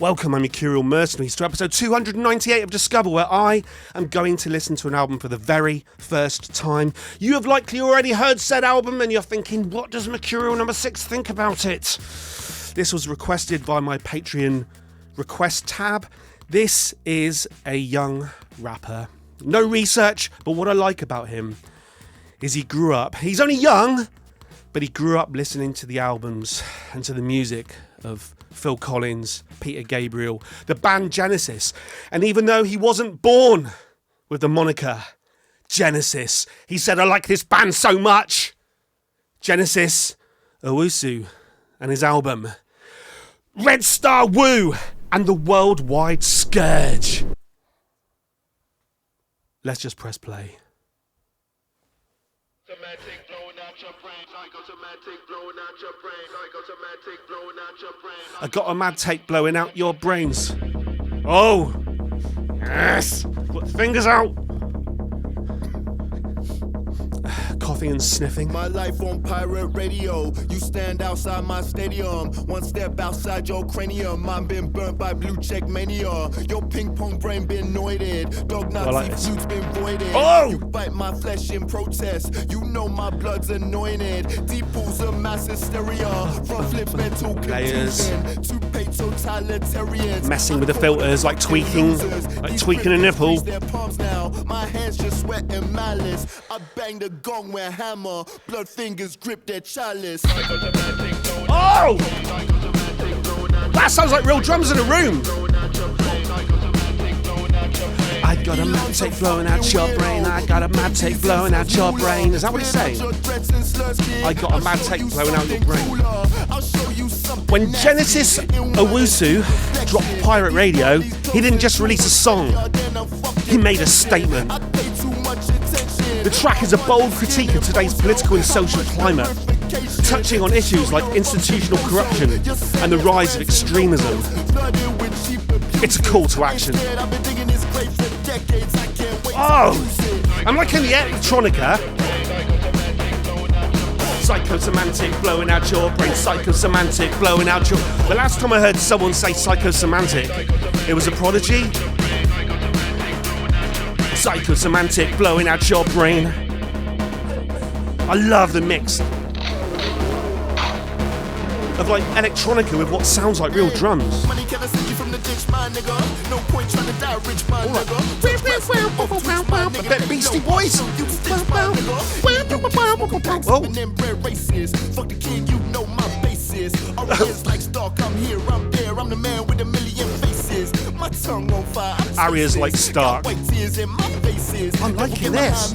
Welcome, I'm Mercurial Mercenaries, to episode 298 of Discover, where I am going to listen to an album for the very first time. You have likely already heard said album and you're thinking, what does Mercurial number 6 think about it? This was requested by my Patreon request tab. This is a young rapper. No research, but what I like about him is he grew up. He's only young, but he grew up listening to the albums and to the music of Phil Collins, Peter Gabriel, the band Genesis. And even though he wasn't born with the moniker Genesis, he said, I like this band so much. Genesis Owusu and his album Redstar Woo and the worldwide Scourge. Let's just press play. I got a mad take blowing out your brains. Oh, yes. Put the fingers out. Coughing and sniffing. My life on pirate radio. You stand outside my stadium. One step outside your cranium. Mine been burnt by blue check mania. Your ping pong brain been noited. Dog Nazi flutes been voided. Oh! You bite my flesh in protest. You know my blood's anointed. Deep pools of mass hysteria. From flip mental confusion to totalitarians. Messing with the filters, like tweaking a nipple. Their palms now. My hands just sweat and malice. I bang the gong with hammer. Blood fingers grip their chalice. Oh! That sounds like real drums in a room. I got a mad take blowing out your brain. I got a mad take blowing out your brain. Is that what he's saying? I got a mad take blowing out your brain. When Genesis Owusu dropped Pirate Radio, he didn't just release a song. He made a statement. The track is a bold critique of today's political and social climate, touching on issues like institutional corruption and the rise of extremism. It's a call to action. Oh! I'm liking the electronica. Psychosemantic blowing out your brain. Psychosemantic blowing out your... The last time I heard someone say psychosemantic, it was a Prodigy. Psychosemantic blowing out your brain. I love the mix of like electronica with what sounds like real drums. A bit Beastie Boys. Areas like Stark. I'm liking this.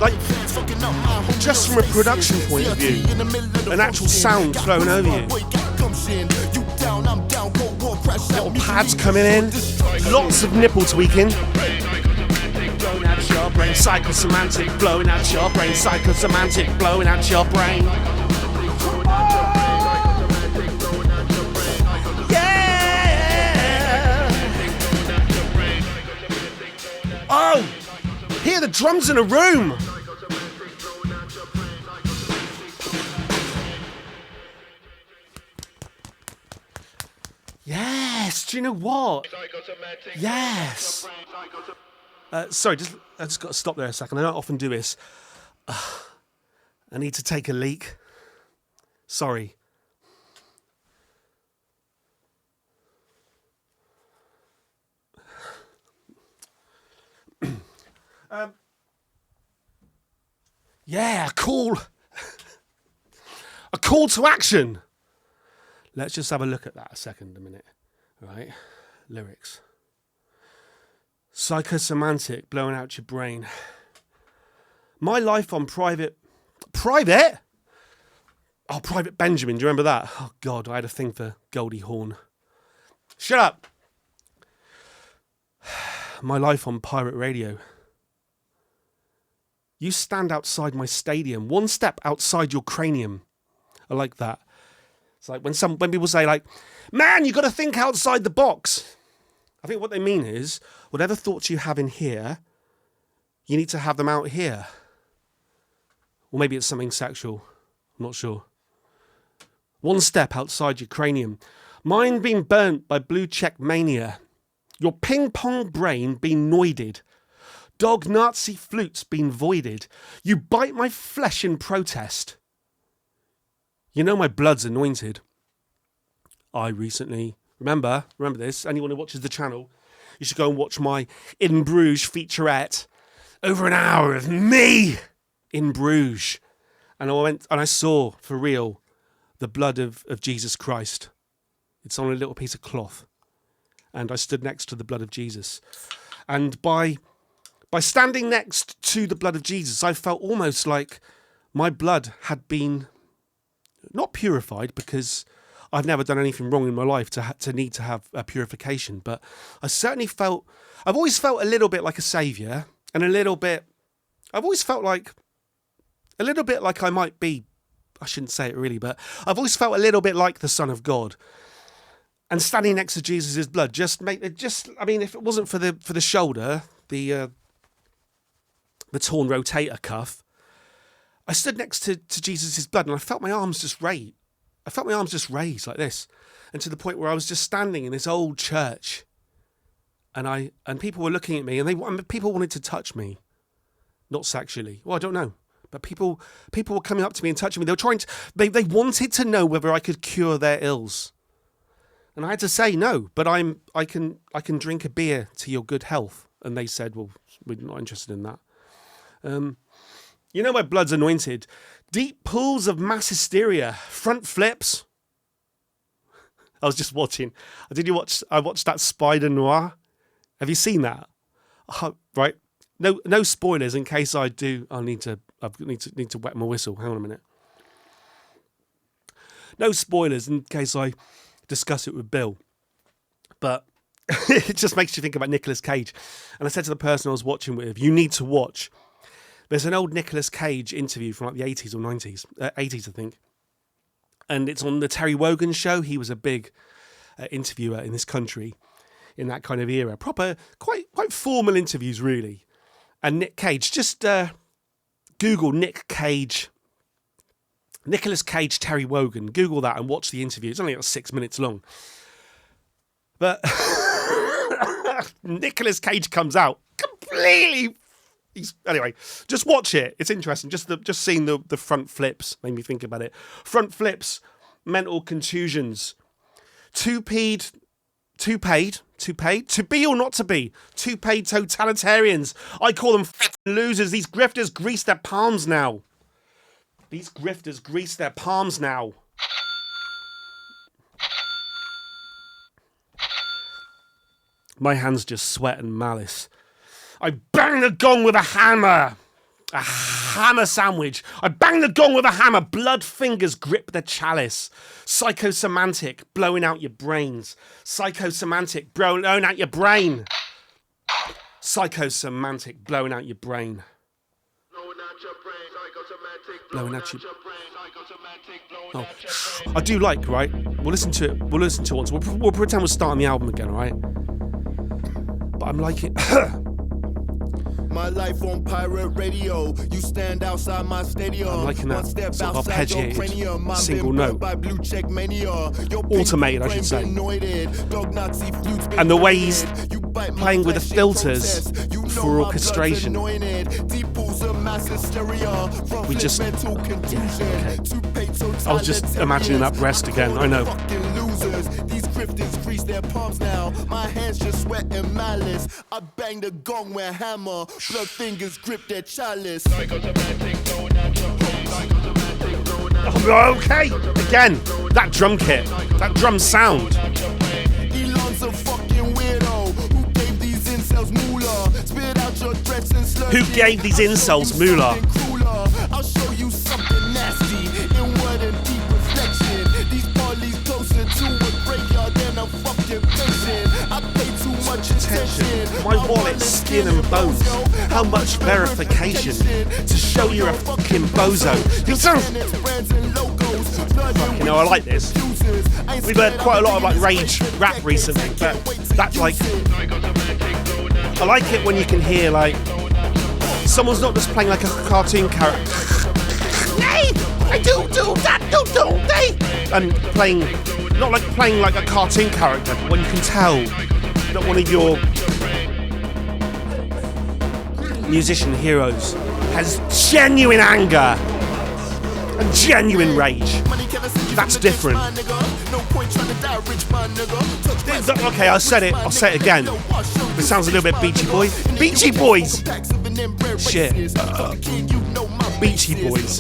Like, just from a production point of view, an actual sound flowing over you. Little pads coming in, lots of nipple tweaking. Blowing out your brain, psychosemantic, blowing out your brain, psychosemantic, blowing out your brain. Yeah! Oh! Hear the drums in a room! Yes! Do you know what? Yes! Sorry, I just got to stop there a second. I don't often do this. I need to take a leak. Sorry. Yeah, cool. A call to action. Let's just have a look at that a minute. Right? Lyrics. Psychosemantic, blowing out your brain. My life on private? Oh, Private Benjamin, do you remember that? Oh, God, I had a thing for Goldie Hawn. Shut up. My life on pirate radio. You stand outside my stadium, one step outside your cranium. I like that. It's like when people say like, man, you got to think outside the box. I think what they mean is, whatever thoughts you have in here, you need to have them out here. Or maybe it's something sexual. I'm not sure. One step outside your cranium. Mine been burnt by blue check mania. Your ping pong brain been noided. Dog Nazi flutes been voided. You bite my flesh in protest. You know my blood's anointed. I recently, remember this, anyone who watches the channel, you should go and watch my In Bruges featurette. Over an hour of me in Bruges. And I saw, for real, the blood of Jesus Christ. It's on a little piece of cloth. And I stood next to the blood of Jesus. And by standing next to the blood of Jesus, I felt almost like my blood had been not purified, because I've never done anything wrong in my life to need to have a purification. But I've always felt a little bit like a saviour, and I've always felt like a little bit like I might be, I shouldn't say it really, but I've always felt a little bit like the Son of God. And standing next to Jesus' blood if it wasn't for the shoulder, the torn rotator cuff, I stood next to Jesus' blood, and I felt my arms just raised. I felt my arms just raised like this, and to the point where I was just standing in this old church, and people were looking at me, and people wanted to touch me, not sexually. Well, I don't know, but people were coming up to me and touching me. They were trying to. They wanted to know whether I could cure their ills, and I had to say no. But I can drink a beer to your good health, and they said, well, we're not interested in that. You know my blood's anointed. Deep pools of mass hysteria. Front flips. I was just watching. I watched that Spider Noir. Have you seen that? Right. No spoilers in case I do. I need to wet my whistle. Hang on a minute. No spoilers in case I discuss it with Bill. But it just makes you think about Nicolas Cage. And I said to the person I was watching with, you need to watch. There's an old Nicolas Cage interview from like the 80s or 90s, 80s I think. And it's on the Terry Wogan show. He was a big interviewer in this country in that kind of era. Proper, quite formal interviews really. And Nick Cage, just Google Nick Cage, Nicolas Cage, Terry Wogan. Google that and watch the interview. It's only like 6 minutes long. But Nicolas Cage comes out completely. Anyway, just watch it. It's interesting. Just seeing the front flips made me think about it. Front flips, mental contusions, to be or not to be, two-paid totalitarians. I call them losers. These grifters grease their palms now. My hands just sweat and malice. I bang the gong with a hammer. A hammer sandwich. I bang the gong with a hammer. Blood fingers grip the chalice. Psychosemantic, blowing out your brains. Psychosemantic, blowing out your brain. Psychosemantic, blowing out your brain. Blowing out your... Oh, I do like, right? We'll listen to it once. We'll pretend we're starting the album again, all right? But I'm liking... My life on pirate radio. You stand outside my stadium. I'm liking that sort of arpeggiated single note. Automated, I should say. And the way he's playing with the filters for orchestration. We just... Yeah, okay. I was just imagining that breast again, I know. These grifters grease their palms now. My hands just sweat and malice. I bang the gong with a hammer. Blood fingers grip their chalice. Okay, again, that drum kit, that drum sound. Elon's a fucking weirdo. Who gave these incels moolah? Spit out your threats and slurs. Who gave these incels moolah? I'll show you something nasty. Inward and deep reflection. These parties closer to a graveyard than a fucking patient. I pay too much attention. My wallet's skin and bones. How much verification to show you're a fucking bozo? You know, I like this. We've heard quite a lot of like rage rap recently, but that's like, I like it when you can hear like someone's not just playing like a cartoon character. Nay, I do that, don't they? And playing Not like playing like a cartoon character, but when you can tell that one of your musician heroes has genuine anger and genuine rage. That's different. Okay, I said it. I'll say it again. It sounds a little bit Beachy Boys. Beachy Boys! Shit. Beachy Boys.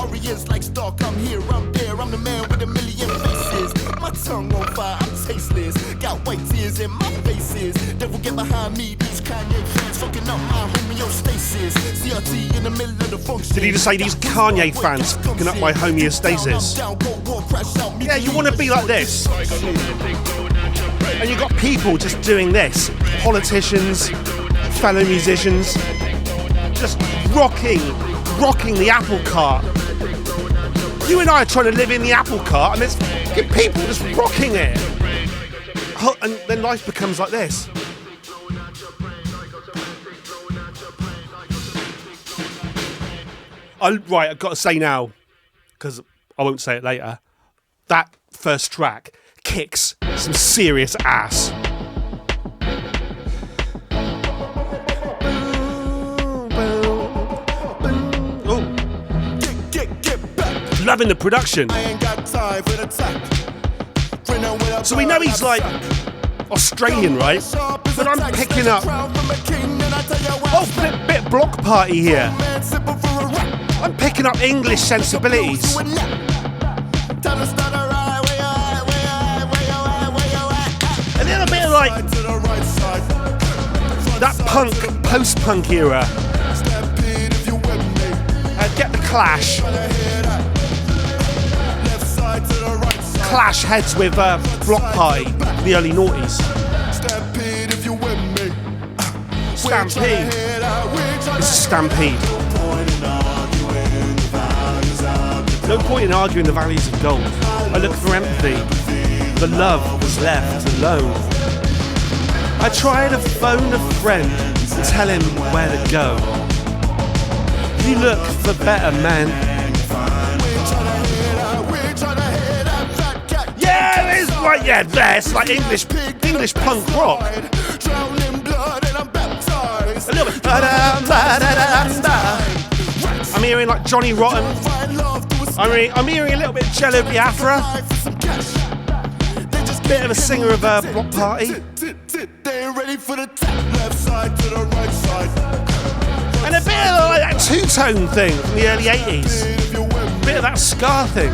My tongue on fire, I'm tasteless. Got white tears in my faces. Devil get behind me, these Kanye fans fucking up my homeostasis. CRT in the middle of the function. Did he just say these Kanye fans fucking up my homeostasis? Yeah, you want to be like this. And you got people just doing this. Politicians, fellow musicians, just rocking the apple cart. You and I are trying to live in the apple cart, and there's people just rocking it. And then life becomes like this. Right, I've got to say now, because I won't say it later, that first track kicks some serious ass. Loving the production. So we know he's like Australian, right? But I'm picking up bit block party here. I'm picking up English sensibilities. A little bit of like that punk, post-punk era. Get the Clash. Clash heads with Block Party, the early noughties. Stampede. It's a stampede. No point in arguing the values of gold. I look for empathy. The love was left alone. I tried to phone a friend and tell him where to go. You look for better men. It's like English punk rock. A little bit. I'm hearing like Johnny Rotten. I'm hearing a little bit of Jello Biafra. Bit of a singer of a Block Party. And a bit of like that two-tone thing from the early 80s. Bit of that ska thing.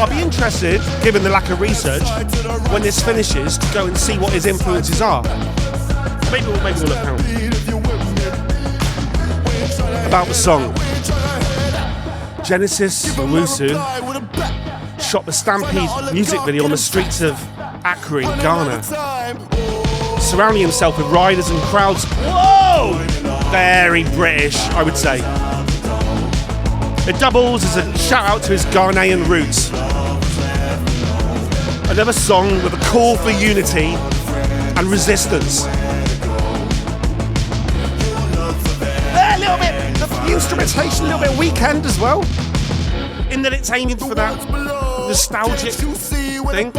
I'll be interested, given the lack of research, when this finishes, to go and see what his influences are. Maybe we'll look out. About the song. Genesis Owusu shot the Stampede music video on the streets of Accra in Ghana, surrounding himself with riders and crowds. Whoa! Very British, I would say. It doubles as a shout out to his Ghanaian roots. Another song with a call for unity and resistance. A little bit, the instrumentation, a little bit Weekend as well, in that it's aiming for that nostalgic thing.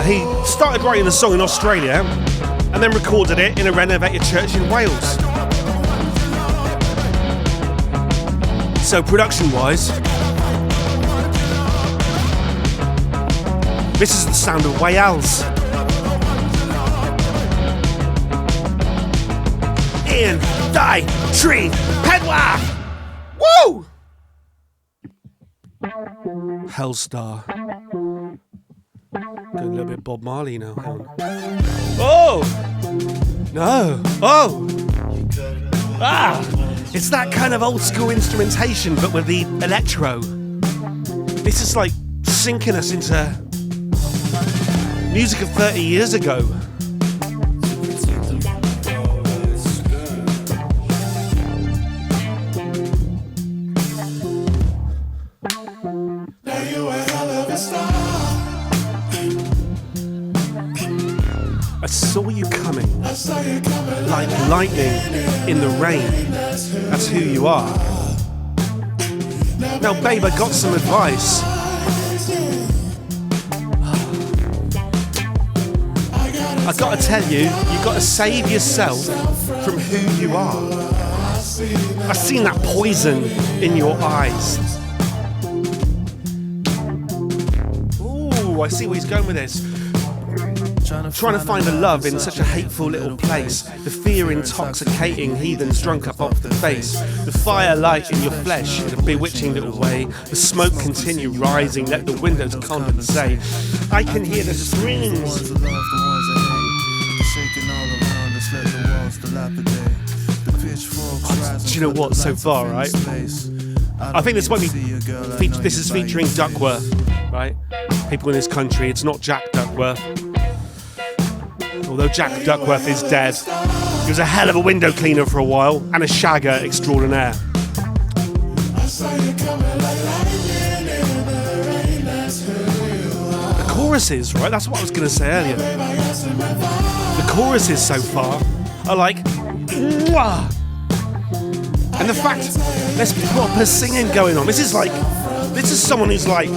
He started writing the song in Australia and then recorded it in a renovated church in Wales. So production-wise, this is the sound of Wales. In die tree pedwa. Woo! Hellstar. Going a little bit Bob Marley now. Oh! No! Oh! Ah! It's that kind of old school instrumentation, but with the electro. This is like sinking us into music of 30 years ago. Like lightning in the rain. That's who you are. Now, babe, I got some advice. I gotta tell you, you gotta save yourself from who you are. I've seen that poison in your eyes. Ooh, I see where he's going with this. Trying to find a love in such a hateful little place. The fear intoxicating heathens drunk up off the face. The firelight in your flesh in a bewitching little way. The smoke continue rising, let the windows condensate. I can hear the screams. Do you know what, so far, right? I think this might be this is featuring Duckworth, right? People in this country, it's not Jack Duckworth. Although Jack Duckworth is dead. He was a hell of a window cleaner for a while and a shagger extraordinaire. The choruses, right? That's what I was going to say earlier. The choruses so far are like, mwah! And the fact there's proper singing going on. This is someone who's like,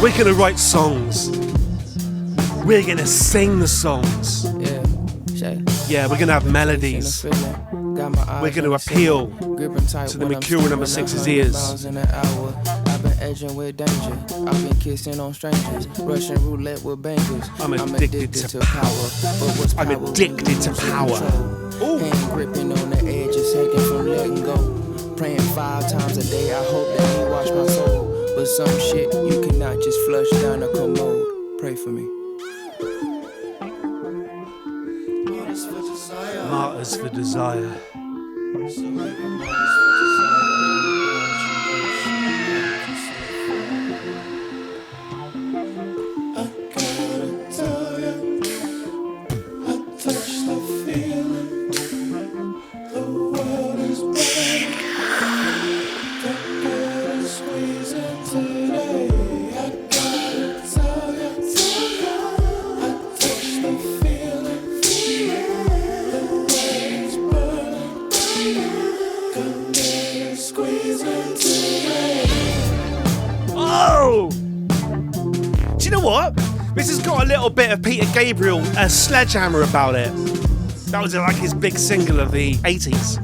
we're going to write songs. We're going to sing the songs. Yeah, we're going to have melodies. We're going to appeal to the Mercurial number 6's ears. Edging with danger. I've been kissing on strangers, Russian roulette with bangers. I'm addicted to power. I'm addicted to power. Hand gripping on the edge, just hanging from letting go. Praying 5 times a day, I hope that he wash my soul. But some shit you cannot just flush down a commode. Pray for me. Martyrs for desire. This has got a little bit of Peter Gabriel, a Sledgehammer about it. That was like his big single of the 80s.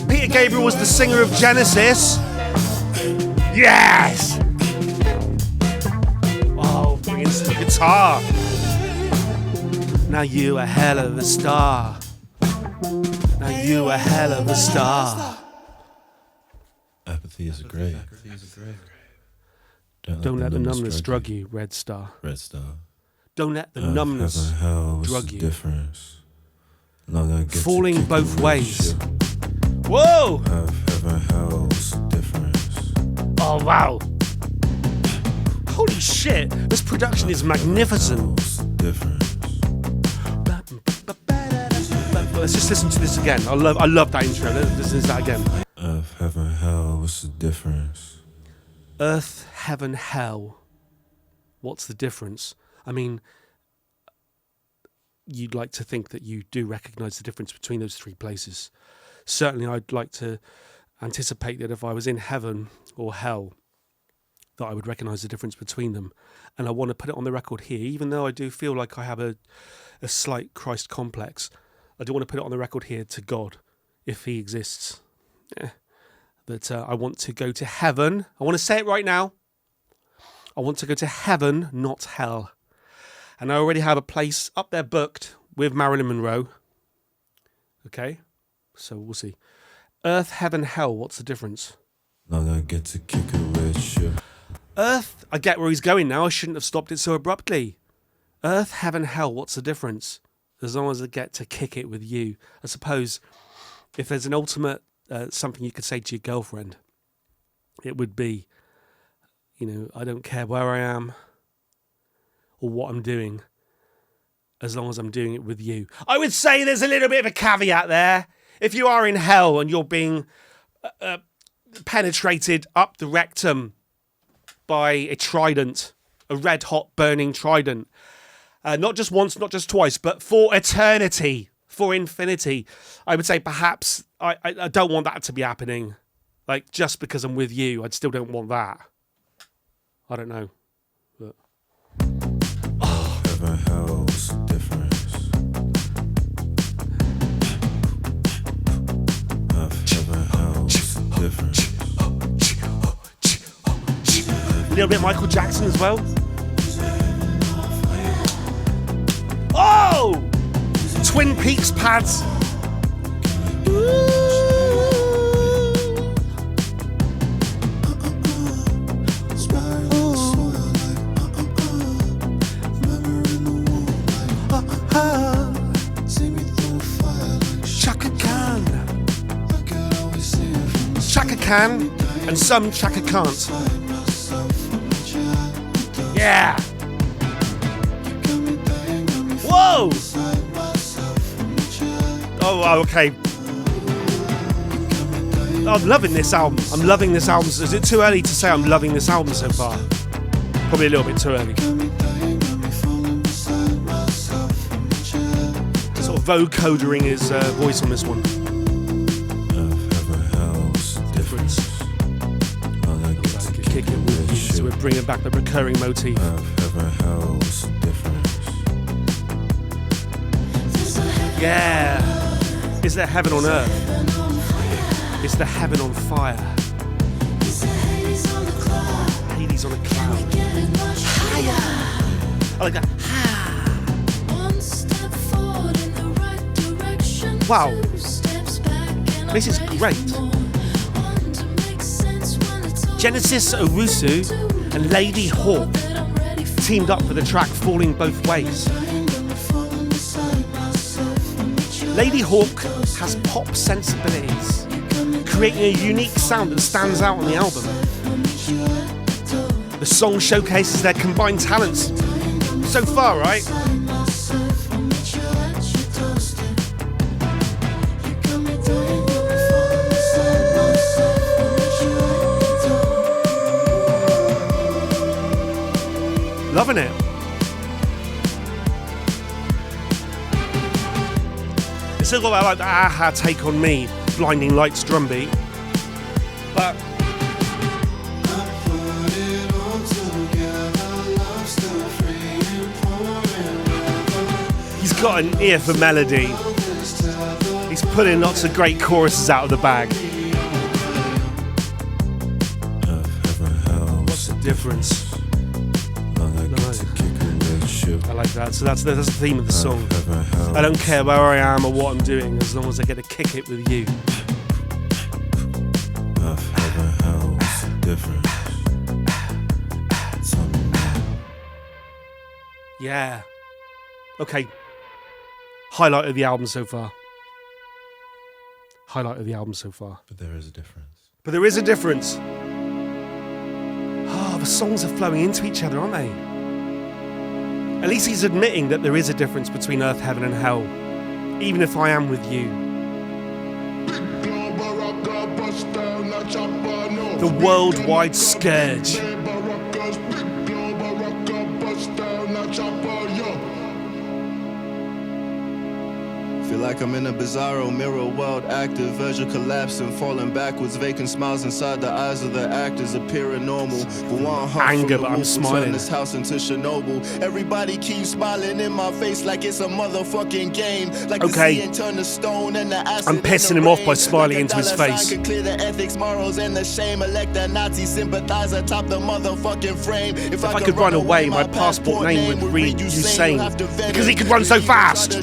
Peter Gabriel was the singer of Genesis. Yes! Oh, bring in some guitar. Now you a hell of a star. Now you a hell of a star. Apathy is a grave. Don't let the numbness drug you, Redstar. Redstar. Don't let the numbness drug you. Difference? Falling both ways. Whoa! Heaven, hell's difference. Oh, wow. Holy shit. This production is magnificent. Difference. Let's just listen to this again. I love that intro. Let's listen to that again. Earth, heaven, hell, what's the difference? Earth, heaven, hell. What's the difference? I mean, you'd like to think that you do recognise the difference between those 3 places. Certainly, I'd like to anticipate that if I was in heaven or hell, that I would recognise the difference between them. And I want to put it on the record here, even though I do feel like I have a slight Christ complex. I do want to put it on the record here to God, if he exists. That I want to go to heaven. I want to say it right now. I want to go to heaven, not hell. And I already have a place up there booked with Marilyn Monroe. Okay? So we'll see. Earth, heaven, hell, what's the difference? Long I get to kick it with you. Earth, I get where he's going now. I shouldn't have stopped it so abruptly. Earth, heaven, hell, what's the difference? As long as I get to kick it with you. I suppose if there's an ultimate something you could say to your girlfriend, it would be, I don't care where I am or what I'm doing, as long as I'm doing it with you. I would say there's a little bit of a caveat there. If you are in hell and you're being penetrated up the rectum by a trident, a red hot burning trident, Not just once, not just twice, but for eternity, for infinity. I would say perhaps I don't want that to be happening. Like, just because I'm with you, I still don't want that. I don't know. But... Heaven, hell, what's the difference? Heaven, hell, what's the difference? A little bit Michael Jackson as well. Oh! Twin Peaks pads. Chaka can, and some Chaka can't. Yeah. Whoa. Oh, okay. I'm loving this album. I'm loving this album. Is it too early to say I'm loving this album so far? Probably a little bit too early. Sort of vocodering his voice on this one. Kick it with you, so we're bringing back the recurring motif. Heaven, hell, what's the difference? Yeah. Is there heaven on earth? Is there heaven on fire? Hades on a cloud. Higher. I like that. Wow. This is great. Genesis Owusu and Lady Hawk teamed up for the track Falling Both Ways. Lady Hawk has pop sensibilities, creating a unique sound that stands out on the album. The song showcases their combined talents so far, right? Loving it. It's still got that like the aha take on me, blinding lights drum beat. But he's got an ear for melody. He's putting lots of great choruses out of the bag. What's the difference? I like that. So that's the theme of the song. I don't care where I am or what I'm doing, as long as I get to kick it with you. Yeah. Okay. Highlight of the album so far. Highlight of the album so far. But there is a difference. But there is a difference. Oh, the songs are flowing into each other, aren't they? At least he's admitting that there is a difference between earth, heaven and hell, even if I am with you. The worldwide Scourge. Feel like I'm in a bizarro mirror world, active version collapsing, falling backwards, vacant smiles inside the eyes of the actors appearing normal. But one heart anger, but I'm smiling. Turn this house into Chernobyl. Everybody keeps smiling in my face like it's a motherfucking game. Like okay. the turn to stone and the acid I'm pissing him off by smiling into his face. Could clear the ethics, morals, and the shame. Elect a Nazi sympathizer top the motherfucking frame. If I could run away, my passport name would read Usain, because he could run so fast.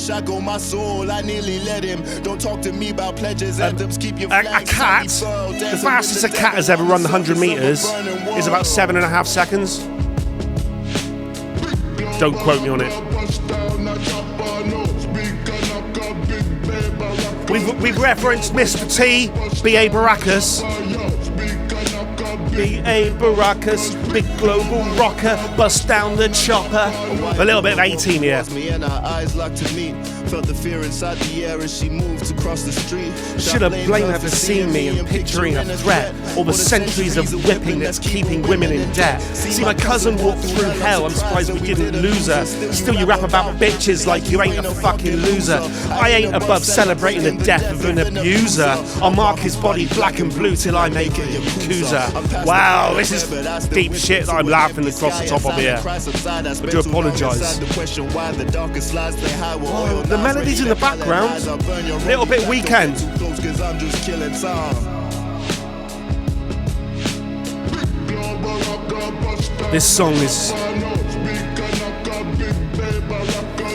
I nearly let him. Don't talk to me about pledges. A cat, the fastest a cat has ever run the 100 meters is about 7.5 seconds. Don't quote me on it. We've referenced Mr. T, B.A. Baracus. B.A. Baracus. big global rocker, bust down the chopper. A little bit of 18 here. And our eyes locked to meet. Felt the fear inside the air as she moved across the street. Should have blamed her for seeing me and picturing a threat, or the centuries of whipping that's keeping women in debt. See my cousin walked through hell, I'm surprised we didn't lose her. Still you rap about bitches like you ain't a fucking loser. I ain't above celebrating the death of an abuser. I'll mark his body black and blue till I make it a Yakuza. Wow, this is deep shit that I'm laughing across the top of here. I do apologise. The melodies in the background, a little bit Weekend. This song is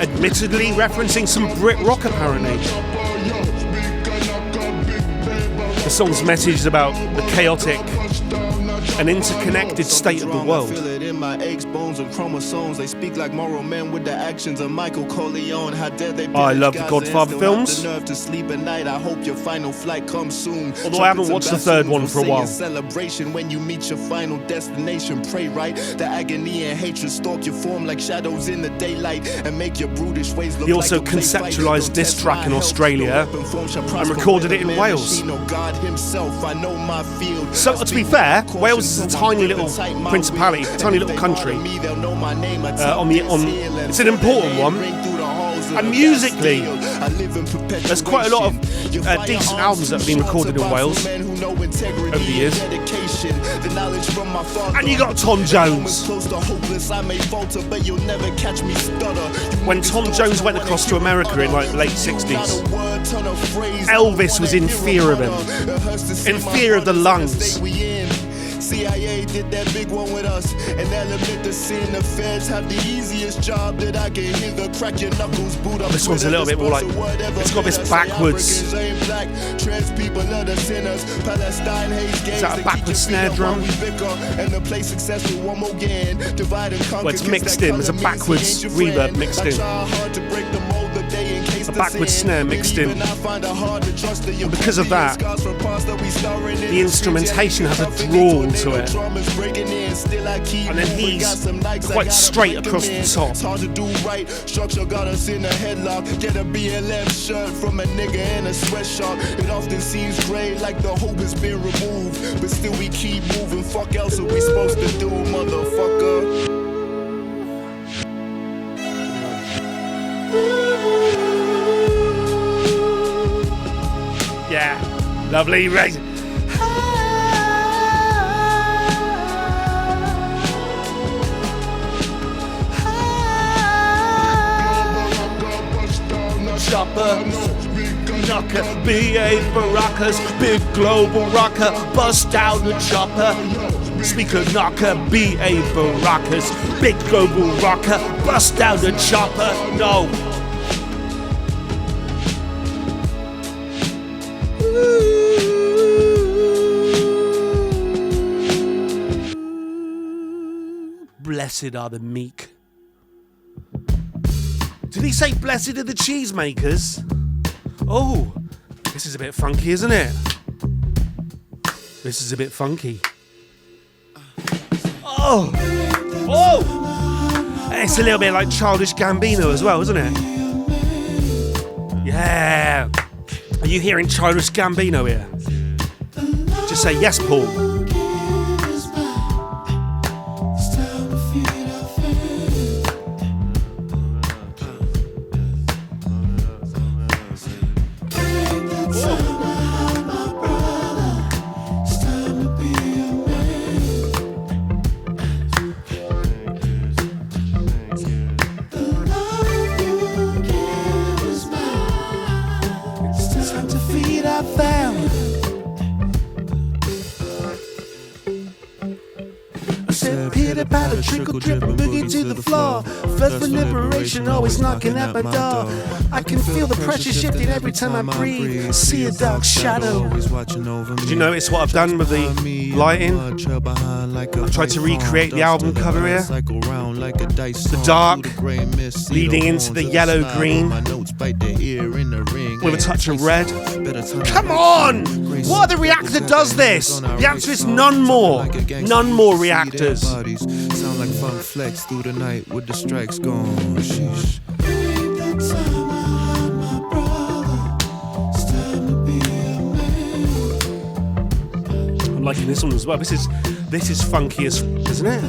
admittedly referencing some Brit rock apparently. The song's message is about the chaotic and interconnected state of the world. In my aches, bones, and chromosomes, they speak like moral men with the actions of Michael Corleone. How dare they? I love the Godfather films. The nerve to sleep at night. I hope your final flight comes soon. Although I haven't watched the third one for a while. Celebration when you meet your final destination. Pray right. The agony and hatred stalk your form like shadows in the daylight and make your brutish ways look. He also conceptualized this track in Australia and recorded it in Wales. So to be fair, Wales is a tiny little principality, tiny little country. It's an important one. And musically, there's quite a lot of decent albums that have been recorded in Wales over the years. And you got Tom Jones. When Tom Jones went across to America in like the late 60s, Elvis was in fear of him, in fear of the lungs. CIA did that big one with us, and they'll admit the sin. The feds have the easiest job that I can hear the crack your knuckles boot up. This one's a little bit more like, it's got this backwards. Is that a backwards snare drum? Well, it's mixed in, there's a backwards reverb mixed in. A backwards snare mixed in. And because of that, the instrumentation has a drawl to it. And then he's quite straight across the top. Structure got us in a headlock. Get a BLM shirt from a nigga in a sweatshop. It often seems gray like the hope has been removed, but still we keep moving. Fuck else are we supposed to do, motherfucker? Yeah, lovely race. Chopper, knocker, BA Baracas, big global rocker, bust down the chopper. Speaker knocker, BA Baracas, big global rocker, bust down the chopper. No. Blessed are the meek. Did he say blessed are the cheesemakers? Oh, this is a bit funky, isn't it? This is a bit funky. Oh! Oh! It's a little bit like Childish Gambino as well, isn't it? Yeah! Are you hearing Childish Gambino here? Just say yes, Paul. Trickle, drip, and boogie to the floor. First for liberation, always knocking at my door. I can feel the pressure shifting every time I breathe. See a dark shadow. Did you notice what I've done with the lighting? I've tried to recreate the album cover here. The dark leading into the yellow green with a touch of red. Come on! What other reactor does this? The answer is none more. None more reactors. Sound like fun flex through the night with the strikes gone. Sheesh. I'm liking this one as well. This is funky as isn't it?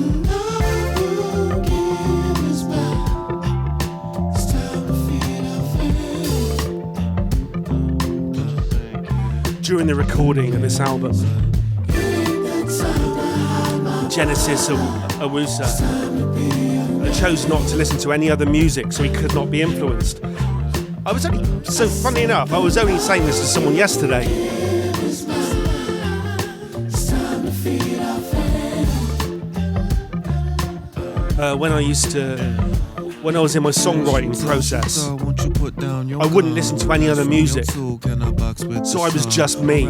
During the recording of this album, Genesis Owusu chose not to listen to any other music so he could not be influenced. Funny enough, I was only saying this to someone yesterday. When I was in my songwriting process, I wouldn't listen to any other music. So I was just me.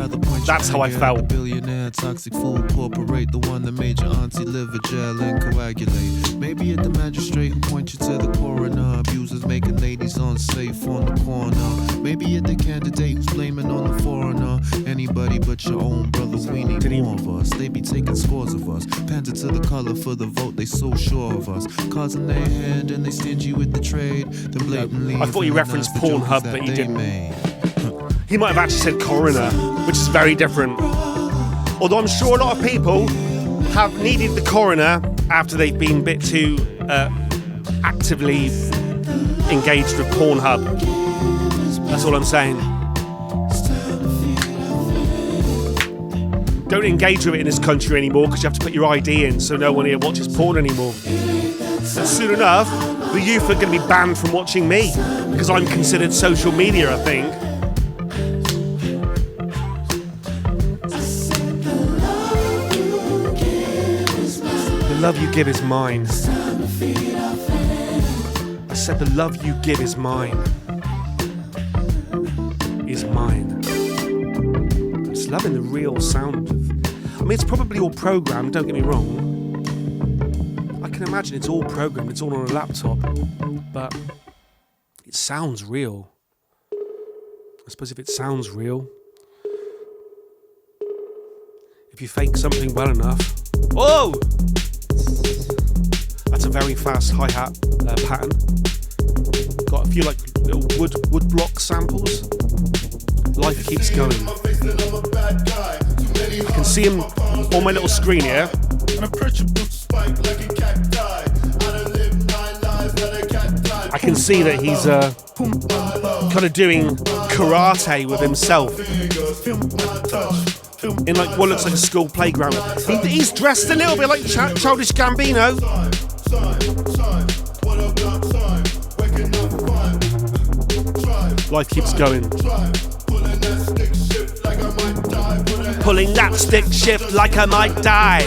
That's how I felt. Billionaire, toxic food corporate, the one that made your auntie live a jail and coagulate. Maybe at the magistrate who point you to the coroner. Abusers making ladies unsafe on the corner. Maybe at the candidate who's blaming on the foreigner. Anybody but your own brother, we need more of us. They be taking scores of us. Pander to the color for the vote, they so sure of us. Cards in their hand and they stingy with the trade. Then blatantly I thought he referenced Pornhub, but he didn't. He might have actually said coroner, which is very different. Although I'm sure a lot of people have needed the coroner after they've been a bit too actively engaged with Pornhub. That's all I'm saying. Don't engage with it in this country anymore because you have to put your ID in so no one here watches porn anymore. And soon enough, the youth are going to be banned from watching me because I'm considered social media, I think. The love you give is mine. I said the love you give is mine. Is mine. I'm just loving the real sound. I mean, it's probably all programmed, don't get me wrong. I can imagine it's all programmed, it's all on a laptop. But it sounds real. I suppose if it sounds real, if you fake something well enough. Whoa! That's a very fast hi-hat pattern. Got a few like little wood block samples. Life keeps going. I can see him on my little screen here. I can see that he's kind of doing karate with himself in like what looks like a school playground. He's dressed a little bit like Childish Gambino. Life keeps going. Pulling that stick shift like I might die.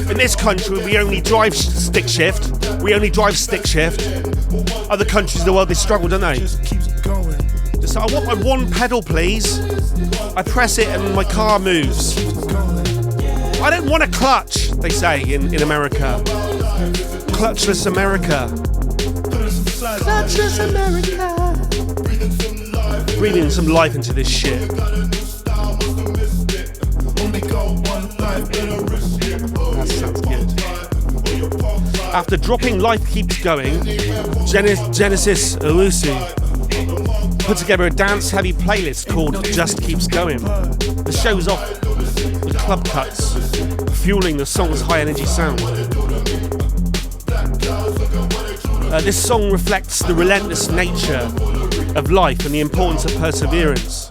In this country, we only drive stick shift. Other countries in the world, they struggle, don't they? Just, I want my one pedal, please. I press it and my car moves. I don't want a clutch, they say in America. Clutchless America. Clutchless America. Breathing some life into this shit. That sounds good. After dropping Life Keeps Going, Genesis Owusu put together a dance-heavy playlist called Just Keeps Going. The show's off with club cuts, fueling the song's high-energy sound. This song reflects the relentless nature of life and the importance of perseverance.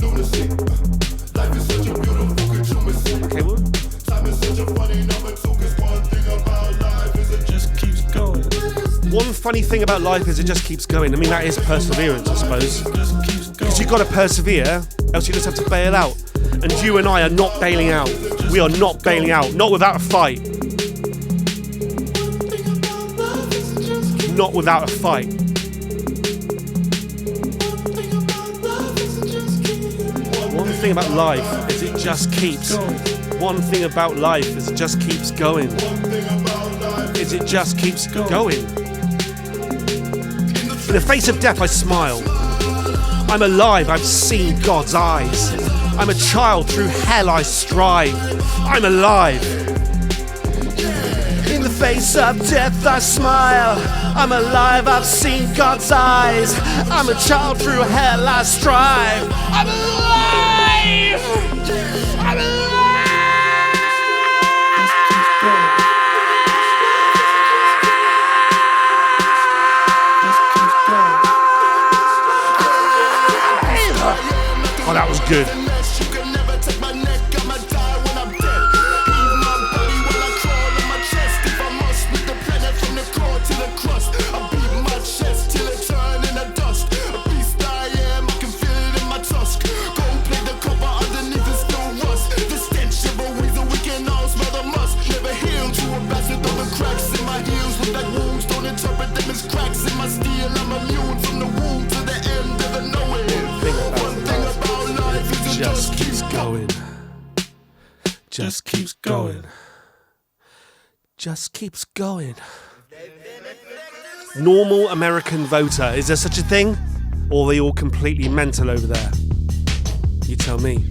Okay, well. One funny thing about life is it just keeps going. I mean, that is perseverance, I suppose. Because you've got to persevere, else you just have to bail out. And you and I are not bailing out. We are not bailing out. Not without a fight. Not without a fight. One thing about life is it just keeps. One thing about life is it just keeps going. Is it just keeps going. In the face of death, I smile. I'm alive. I've seen God's eyes. I'm a child, through hell I strive. I'm alive. In the face of death I smile. I'm alive, I've seen God's eyes. I'm a child, through hell I strive. I'm alive! I'm alive! Oh, that was good. Just keeps going. Just keeps going. Just keeps going. Normal American voter. Is there such a thing? Or are they all completely mental over there? You tell me.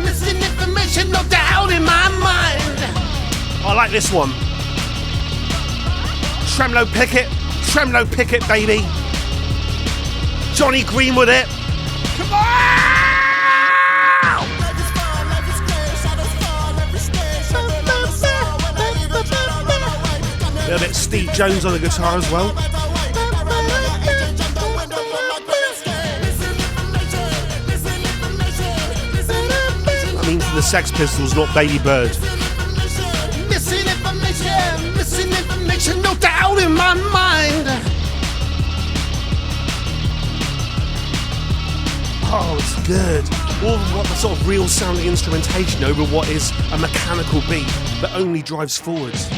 Missing information, no doubt in my mind. I like this one. Tremolo Pickett, baby. Johnny Green with it. Come on! A little bit Steve Jones on the guitar as well. The Sex Pistols, not Baby Bird. Missing information, no doubt in my mind. Oh, it's good. All what the sort of real sounding instrumentation over what is a mechanical beat that only drives forwards.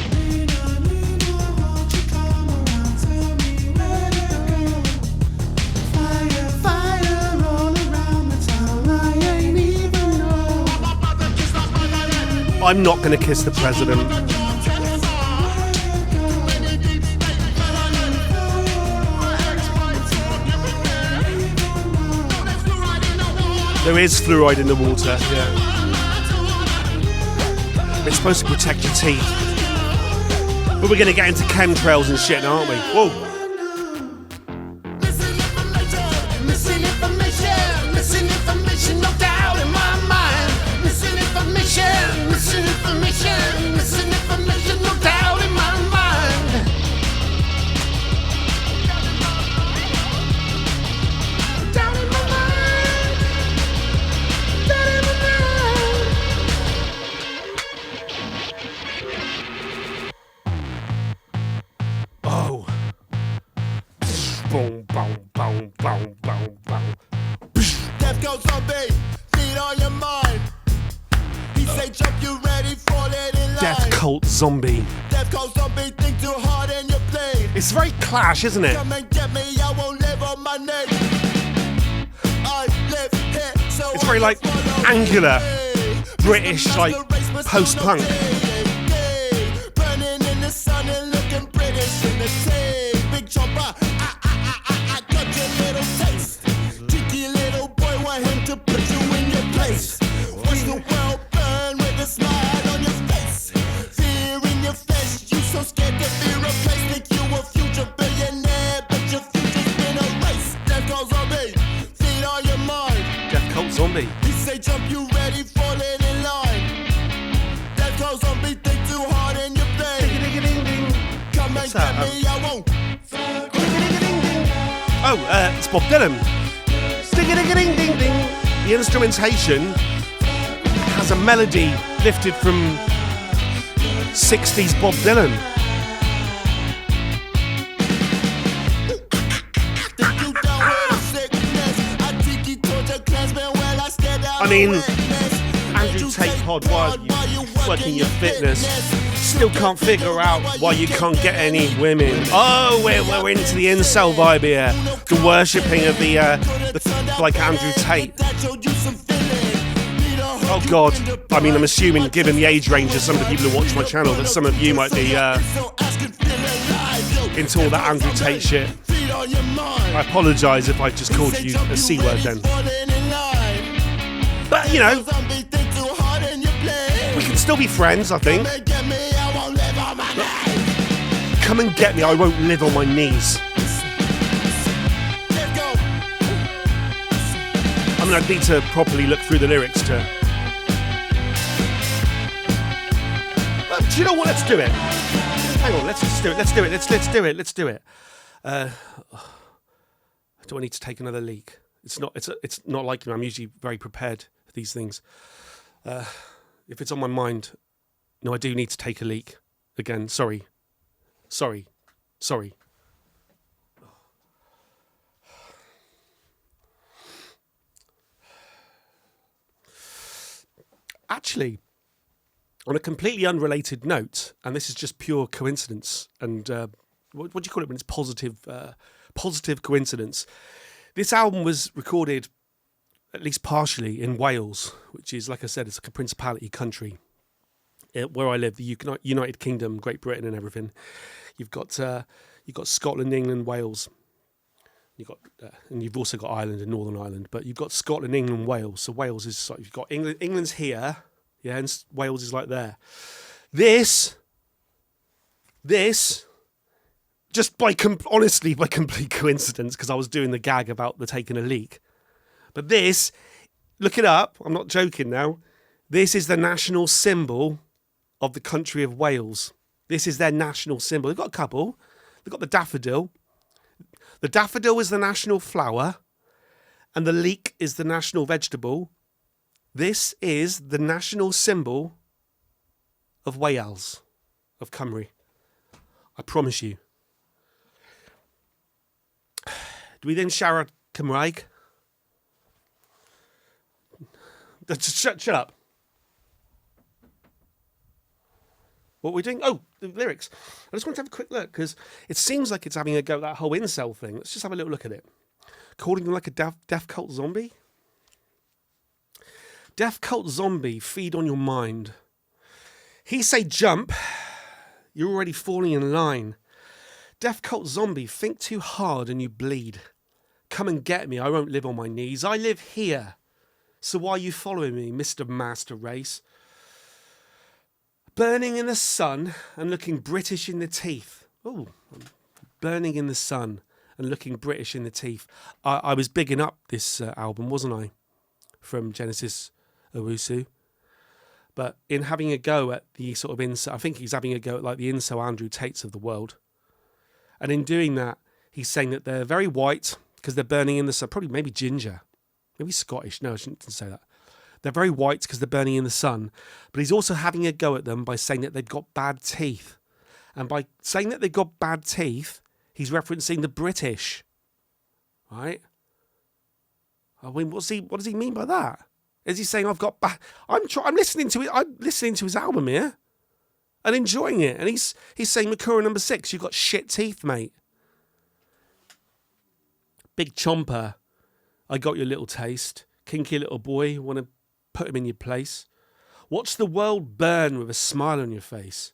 I'm not going to kiss the president. There is fluoride in the water, yeah. It's supposed to protect your teeth. But we're going to get into chemtrails and shit now, aren't we? Whoa. Missing information, no doubt in my mind. Missing information, no doubt in my mind. Down in my mind. Down in my mind. Oh. Boom, boom, boom, boom, boom, boom. Death goes zombie, feed on your mind. Say jump, you ready, fall in line. Death Cult Zombie. Death Cult Zombie, think too hard and you play. It's very Clash, isn't it? Come and get me, I won't live on my name. I live here, so it's very like angular, British, like post-punk. Burning in the sun and looking British in the tea. Big chopper, I got your little taste. Cheeky little boy, want him to put you in your place. Watch the world burn with a smile on your face. Fear in your flesh, you so scared to be replaced. Think you a future billionaire, but your future's been erased. Death Cult Zombie, feed on your mind. Death Cult Zombie. He say jump, you ready, falling in line. Death Cult Zombie, think too hard and you play. Come and get me, I won't. Oh, it's Bob Dylan. Ding-a-ding-a-ding-ding-ding. The instrumentation has a melody lifted from 60s Bob Dylan. I mean, Andrew Tate Pod, while you working your fitness, still can't figure out why you can't get any women. Oh, we're into the incel vibe here. The worshipping of the like Andrew Tate. Oh God, I mean, I'm assuming, given the age range of some of the people who watch my channel, that some of you might be into all that Andrew Tate shit. I apologise if I just called you a C word then. But, you know, we can still be friends, I think. Come and get me, I won't live on my knees. I mean, I'd need to properly look through the lyrics to... Do you know what? Let's do it. Hang on, let's just do it. Let's do it. Let's do it. Do I need to take another leak? It's not like, you know, I'm usually very prepared for these things. If it's on my mind, no, I do need to take a leak. Again, sorry. Actually, on a completely unrelated note, and this is just pure coincidence, and what do you call it when it's positive coincidence? This album was recorded, at least partially, in Wales, which is, like I said, it's like a principality country. Where I live, the United Kingdom, Great Britain, and everything. You've got Scotland, England, Wales. And you've also got Ireland and Northern Ireland, but you've got Scotland, England, Wales. So Wales is like, you've got England. England's here, yeah, and Wales is like there. This, just honestly by complete coincidence, because I was doing the gag about the taking a leak. But this, look it up. I'm not joking now. This is the national symbol of the country of Wales. This is their national symbol. They've got a couple. They've got the daffodil. The daffodil is the national flower, and the leek is the national vegetable. This is the national symbol of Wales, of Cymru. I promise you. Do we then shower Cymraeg? Shut up. What are we doing? Oh, the lyrics. I just want to have a quick look, because it seems like it's having a go at that whole incel thing. Let's just have a little look at it. Calling them like a deaf cult zombie. Deaf cult zombie, feed on your mind. He say jump, you're already falling in line. Deaf cult zombie, think too hard and you bleed. Come and get me, I won't live on my knees. I live here. So why are you following me, Mr. Master Race? Burning in the sun and looking British in the teeth. Oh, burning in the sun and looking British in the teeth. I was bigging up this album, wasn't I? From Genesis Owusu. But in having a go at the sort of incel, I think he's having a go at like the incel Andrew Tates of the world. And in doing that, he's saying that they're very white because they're burning in the sun. Probably maybe ginger. Maybe Scottish. No, I shouldn't say that. They're very white because they're burning in the sun. But he's also having a go at them by saying that they've got bad teeth. And by saying that they've got bad teeth, he's referencing the British. Right? I mean, what does he mean by that? Is he saying I've got bad... I'm listening to it. I'm listening to his album here and enjoying it. And he's saying Makura number 6, you've got shit teeth, mate. Big chomper. I got your little taste. Kinky little boy, want to put him in your place. Watch the world burn with a smile on your face.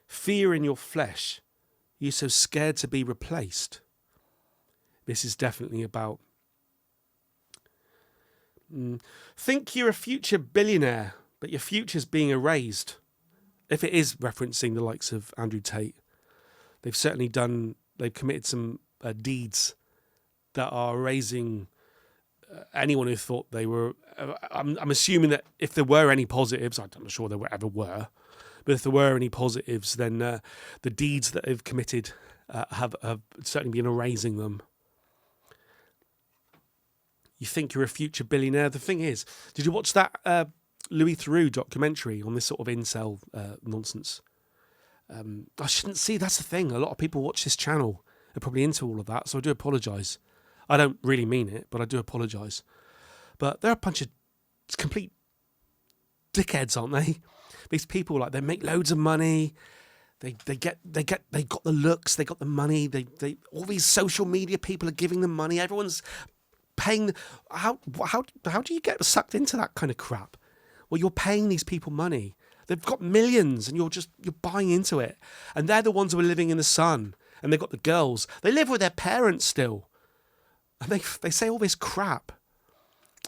Fear in your flesh. You're so scared to be replaced. This is definitely about... Think you're a future billionaire, but your future's being erased. If it is referencing the likes of Andrew Tate, they've committed some deeds that are erasing anyone who thought they were... I'm assuming that if there were any positives, I'm not sure there ever were, but if there were any positives, then the deeds that they've committed have certainly been erasing them. You think you're a future billionaire? The thing is, did you watch that Louis Theroux documentary on this sort of incel nonsense? I shouldn't see, that's the thing. A lot of people watch this channel. They're probably into all of that, so I do apologise. I don't really mean it, but I do apologise. But they're a bunch of complete dickheads, aren't they? These people, like, they make loads of money. They got the looks, they got the money. They all these social media people are giving them money. Everyone's paying. How do you get sucked into that kind of crap? Well, you're paying these people money. They've got millions, and you're buying into it. And they're the ones who are living in the sun. And they've got the girls. They live with their parents still, and they say all this crap.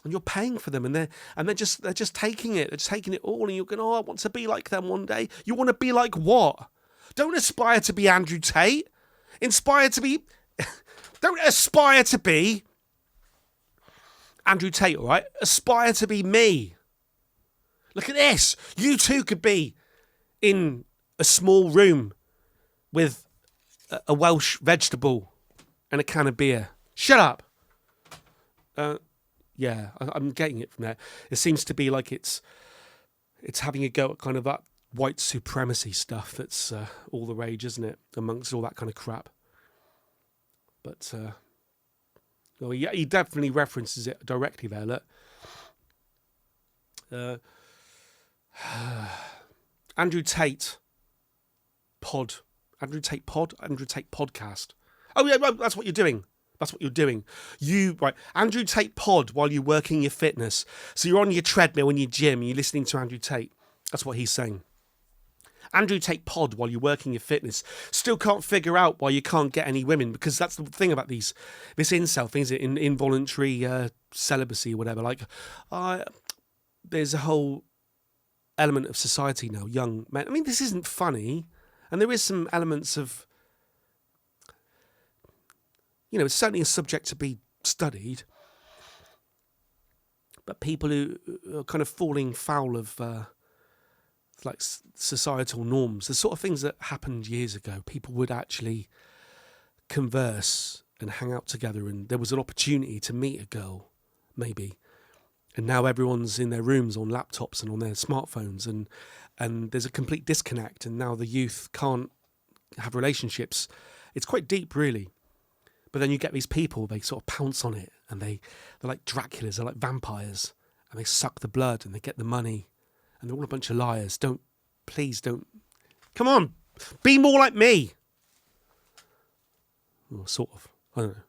And you're paying for them, and they're just taking it. They're just taking it all, and you're going, oh, I want to be like them one day. You want to be like what? Don't aspire to be Andrew Tate. Don't aspire to be Andrew Tate, all right? Aspire to be me. Look at this. You too could be in a small room with a Welsh vegetable and a can of beer. Shut up. Yeah, I'm getting it from there. It seems to be like it's having a go at kind of that white supremacy stuff that's all the rage, isn't it? Amongst all that kind of crap. But, well, yeah, he definitely references it directly there, look. Andrew Tate podcast. Oh yeah, well, that's what you're doing. Andrew Tate pod while you're working your fitness. So you're on your treadmill in your gym and you're listening to Andrew Tate. That's what he's saying. Andrew Tate pod while you're working your fitness. Still can't figure out why you can't get any women, because that's the thing about this incel thing, is it? Involuntary celibacy or whatever. Like, there's a whole element of society now, young men. I mean, this isn't funny, and there is some elements of, it's certainly a subject to be studied, but people who are kind of falling foul of like societal norms, the sort of things that happened years ago. People would actually converse and hang out together, and there was an opportunity to meet a girl, maybe. And now everyone's in their rooms on laptops and on their smartphones, and there's a complete disconnect, and now the youth can't have relationships. It's quite deep, really. But then you get these people, they sort of pounce on it, and they're like Draculas, they're like vampires, and they suck the blood, and they get the money, and they're all a bunch of liars. Please don't. Come on, be more like me. Well, sort of, I don't know.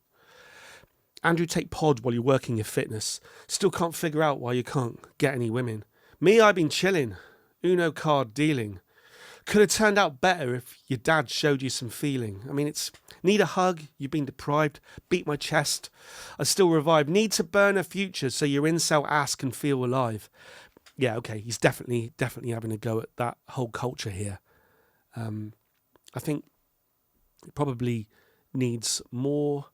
Andrew Tate pod while you're working your fitness. Still can't figure out why you can't get any women. Me, I've been chilling. Uno card dealing. Could have turned out better if your dad showed you some feeling. I mean, it's need a hug, you've been deprived. Beat my chest, I still revive. Need to burn a future so your incel ass can feel alive. Yeah, okay, he's definitely having a go at that whole culture here. I think it probably needs more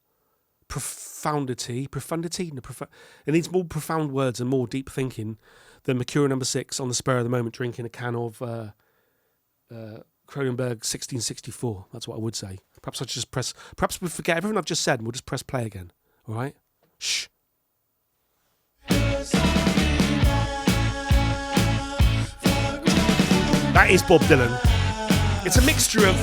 profundity. It needs more profound words and more deep thinking than Mercurial number 6 on the spur of the moment drinking a can of Kronenberg 1664. That's what I would say. Perhaps I just press. Perhaps we forget everything I've just said and we'll just press play again. All right? Shh. That is Bob Dylan. It's a mixture of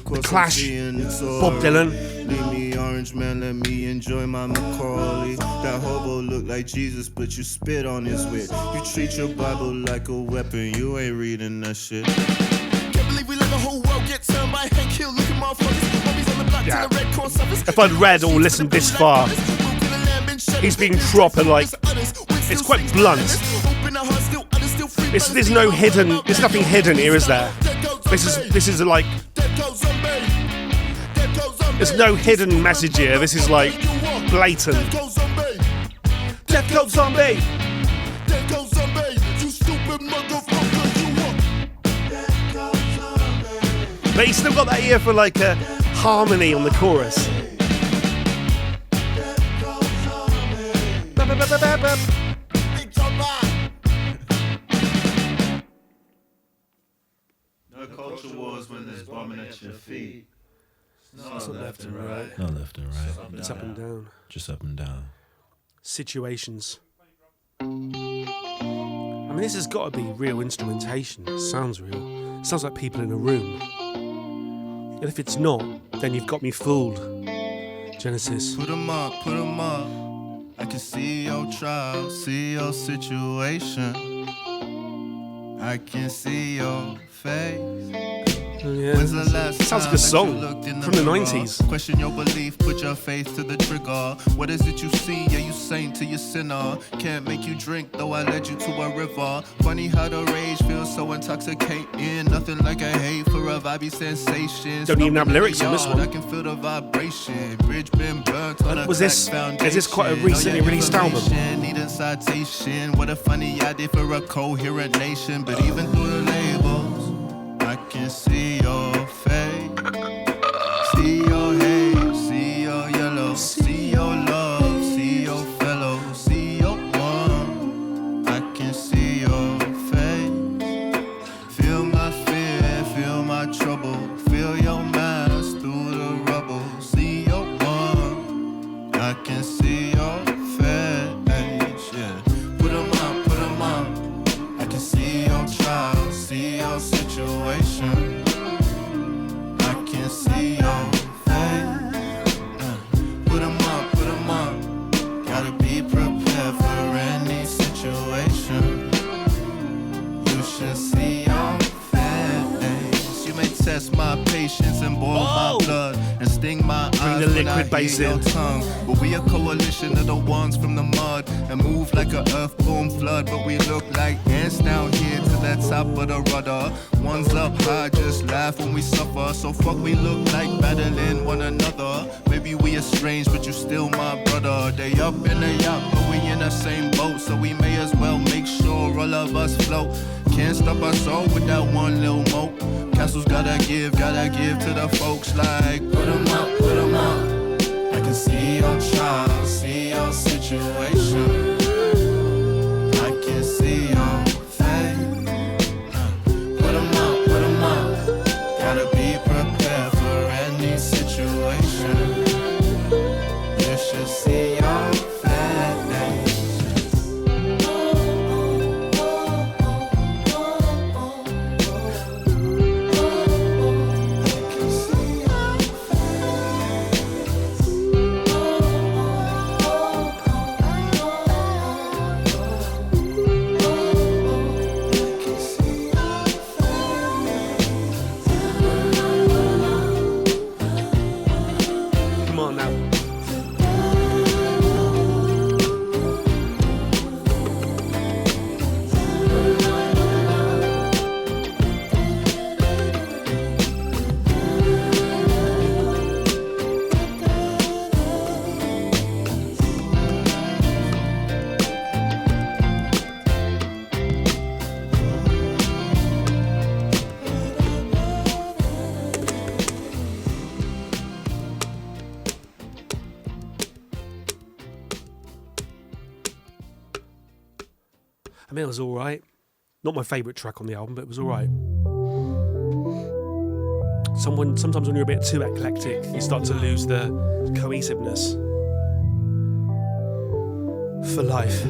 The Clash, Bob Dylan. Leave me orange, man, let me enjoy my Macaulay. That hobo look like Jesus, but you spit on his wit. You treat your Bible like a weapon, you ain't reading that shit. Can't believe we let the whole world get turned by Hank Hill. Look at motherfuckers, bobbies on the block till the red corn suffers. If I'd read or listened this far, he's being proper, like, it's quite blunt. There's no hidden, there's nothing hidden here, is there? This is like, there's no hidden message here. This is like blatant. Death Go Zombie! Death Go Zombie! You stupid motherfucker, you want. But he's still got that ear for like a harmony on the chorus. No culture wars when there's bombing at your feet. It's not left and right. Not left and right. It's up and down. Just up and down. Situations. I mean, this has got to be real instrumentation. It sounds real. It sounds like people in a room. And if it's not, then you've got me fooled. Do Genesis. Put 'em up, put 'em up. I can see your trial, see your situation. I can see your face. Yeah. When's the last Sounds like a time that song you looked in the from the mirror? 90s. Question your belief, put your faith to the trigger. What is it you see? Yeah, you saint to your sinner. Can't make you drink, though I led you to a river. Funny how the rage feels so intoxicating. Nothing like a hate for a vibey sensation. Don't even have lyrics on this one. I can feel the vibration. Bridge been burnt on a Was this- cracked foundation. is this quite a recently released album? Need a citation. What a funny idea for a coherent nation. But even through the labels, I can see your face, see your hate, see your yellow, see your love, see your fellow, see your one. I can see your face, feel my fear, feel my trouble, feel your mask through the rubble. See your one, I can see your face, yeah. Put 'em up, I can see your trial, see your situation. I can see your face. Put 'em up. Gotta be prepared for any situation. You should see your face. You may test my patience and boil my blood and sting my eyes the when I liquid bass hear your in. tongue. But we a coalition of the ones from the mud and move like a earthborn flood. But we look like ants down here to the top of the rudder. Ones up high just laugh when we suffer. So fuck we look like battling one another. Maybe we estranged but you still my brother. They up and they out but we in the same boat. So we may as well make sure all of us float. Can't stop us all with that one little moat. Castles gotta give to the folks like put 'em up. I can see your trial, see your situation. I can see your face. Put 'em up. Gotta be prepared for any situation. You should see your face. Come on now. I mean, it was all right. Not my favourite track on the album, but it was all right. Sometimes when you're a bit too eclectic, you start to lose the cohesiveness. For life.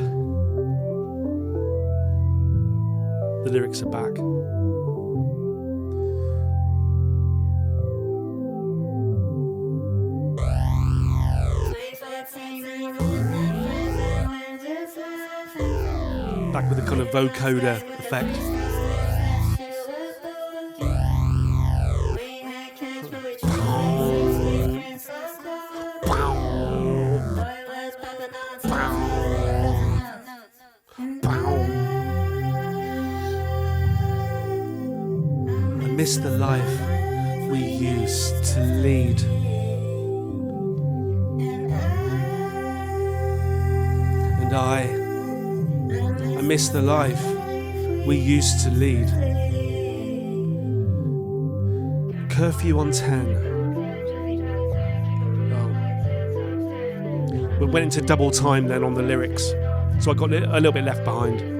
The lyrics are back. Back with the kind of vocoder effect. I miss the life we used to lead. And I miss the life we used to lead. Curfew on 10. Oh. We went into double time then on the lyrics, so I got a little bit left behind.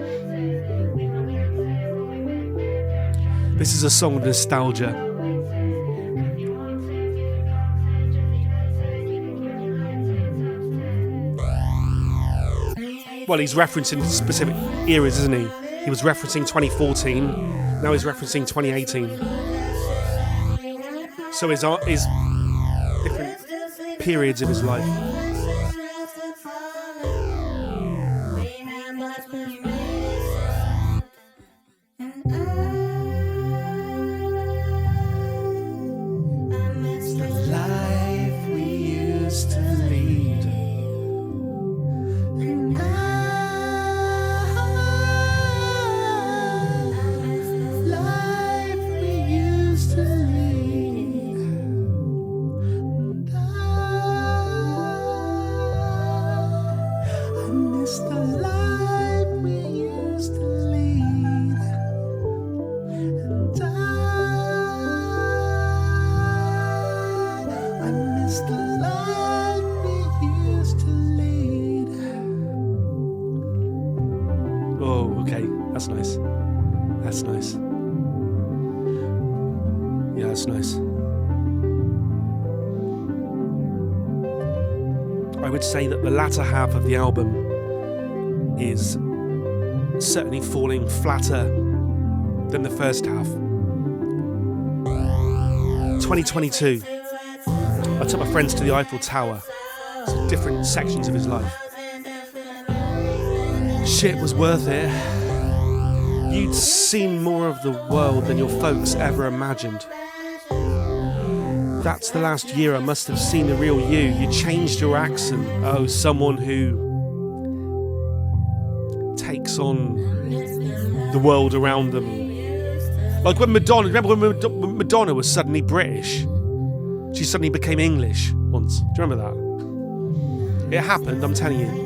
This is a song of nostalgia. Well, he's referencing specific eras, isn't he? He was referencing 2014, now he's referencing 2018. So his different periods of his life. That's nice. That's nice. Yeah, that's nice. I would say that the latter half of the album is certainly falling flatter than the first half. 2022. I took my friends to the Eiffel Tower. So different sections of his life. Shit was worth it. You'd seen more of the world than your folks ever imagined. That's the last year I must have seen the real you. You changed your accent. Oh, someone who takes on the world around them. Like when Madonna, remember when Madonna was suddenly British? She suddenly became English once. Do you remember that? It happened, I'm telling you.